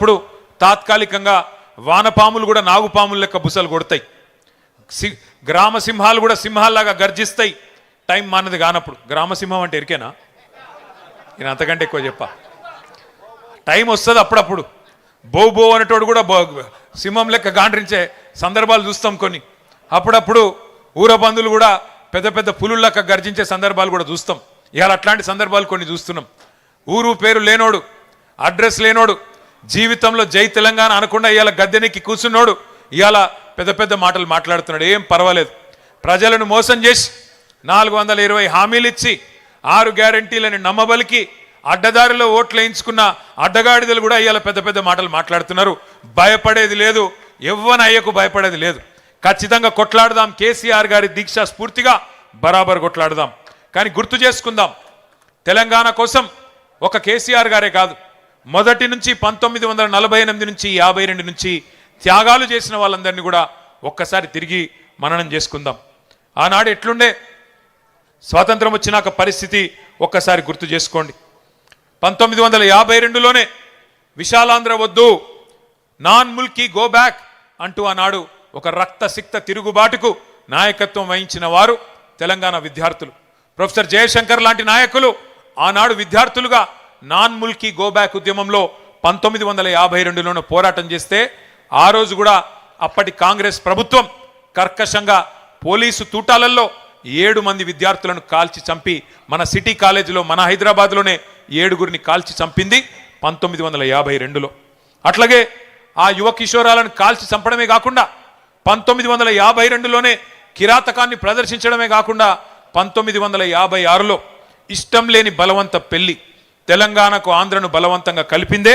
ఇప్పుడు తాత్కాలికంగా వానపాములు కూడా నాగుపాములు లెక్క బుసలు కొడతాయి, గ్రామ సింహాలు కూడా సింహాల్లాగా గర్జిస్తాయి. టైం మానది కానప్పుడు. గ్రామ సింహం అంటే ఎరికేనా? నేను అంతకంటే ఎక్కువ చెప్పా. టైం వస్తుంది అప్పుడప్పుడు. బో బో అనేటోడు కూడా సింహం లెక్క గాండ్రించే సందర్భాలు చూస్తాం కొన్ని. అప్పుడప్పుడు ఊర బంధువులు కూడా పెద్ద పెద్ద పులుల లెక్క గర్జించే సందర్భాలు కూడా చూస్తాం. ఇవాళ అట్లాంటి సందర్భాలు కొన్ని చూస్తున్నాం. ఊరు పేరు లేనోడు, అడ్రస్ లేనోడు, జీవితంలో జై తెలంగాణ అనకుండా ఇవాళ గద్దెనెక్కి కూర్చున్నోడు ఇవాళ పెద్ద పెద్ద మాటలు మాట్లాడుతున్నాడు. ఏం పర్వాలేదు. ప్రజలను మోసం చేసి 420 హామీలు ఇచ్చి 6 గ్యారంటీలని నమ్మబలికి అడ్డదారిలో ఓట్లు వేయించుకున్న అడ్డగాడిదలు కూడా ఇవాళ పెద్ద పెద్ద మాటలు మాట్లాడుతున్నారు. భయపడేది లేదు, ఎవ్వన అయ్యకు భయపడేది లేదు. ఖచ్చితంగా కొట్లాడదాం. కేసీఆర్ గారి దీక్ష స్ఫూర్తిగా బరాబర్ కొట్లాడదాం. కానీ గుర్తు చేసుకుందాం, తెలంగాణ కోసం ఒక కేసీఆర్ గారే కాదు, మొదటి నుంచి 1948 నుంచి 52 నుంచి త్యాగాలు చేసిన వాళ్ళందరినీ కూడా ఒక్కసారి తిరిగి మననం చేసుకుందాం. ఆనాడు ఎట్లుండే, స్వాతంత్రం వచ్చినాక పరిస్థితి ఒక్కసారి గుర్తు చేసుకోండి. 1952లోనే విశాలాంధ్ర వద్దు, నాన్ ముల్కీ గో బ్యాక్ అంటూ ఆనాడు ఒక రక్తసిక్త తిరుగుబాటుకు నాయకత్వం వహించిన వారు తెలంగాణ విద్యార్థులు. ప్రొఫెసర్ జయశంకర్ లాంటి నాయకులు ఆనాడు విద్యార్థులుగా నాన్ ముల్కీ గో బ్యాక్ ఉద్యమంలో 1952లోనే పోరాటం చేస్తే ఆ రోజు కూడా అప్పటి కాంగ్రెస్ ప్రభుత్వం కర్కశంగా పోలీసు తూటాలలో 7 మంది విద్యార్థులను కాల్చి చంపి, మన సిటీ కాలేజీలో మన హైదరాబాద్లోనే 7గురిని కాల్చి చంపింది 1952లో. అట్లాగే ఆ యువ కిషోరాలను కాల్చి చంపడమే కాకుండా 1952లోనే కిరాతకాన్ని ప్రదర్శించడమే కాకుండా 1956లో ఇష్టం లేని బలవంత పెళ్లి, తెలంగాణకు ఆంధ్రను బలవంతంగా కలిపిందే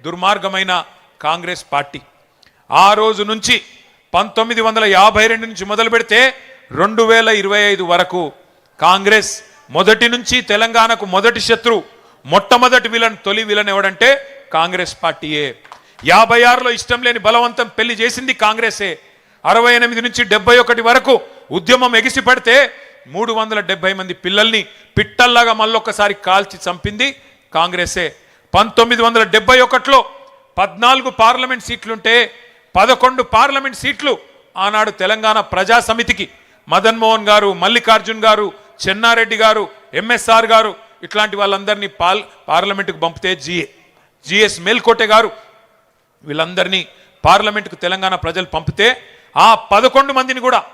దుర్మార్గమైన కాంగ్రెస్ పార్టీ. ఆ రోజు నుంచి 1952 నుంచి మొదలు పెడితే 2025 వరకు కాంగ్రెస్ మొదటి నుంచి తెలంగాణకు మొదటి శత్రు, మొట్టమొదటి విలన్, తొలి విలన్ ఎవడంటే కాంగ్రెస్ పార్టీయే. 56లో ఇష్టం లేని బలవంతం పెళ్లి చేసింది కాంగ్రెసే. 68 నుంచి 71 వరకు ఉద్యమం ఎగిసి పడితే 370 మంది పిల్లల్ని పిట్టల్లాగా మళ్ళొక్కసారి కాల్చి చంపింది కాంగ్రెసే. 1971లో 14 పార్లమెంట్ సీట్లుంటే 11 పార్లమెంట్ సీట్లు ఆనాడు తెలంగాణ ప్రజా సమితికి మదన్మోహన్ గారు, మల్లికార్జున్ గారు, చెన్నారెడ్డి గారు, ఎంఎస్ఆర్ గారు ఇట్లాంటి వాళ్ళందరినీ పార్లమెంటుకు పంపితే జిఎస్ మేల్కోటె గారు వీళ్ళందరినీ పార్లమెంటుకు తెలంగాణ ప్రజలు పంపితే ఆ 11 మందిని కూడా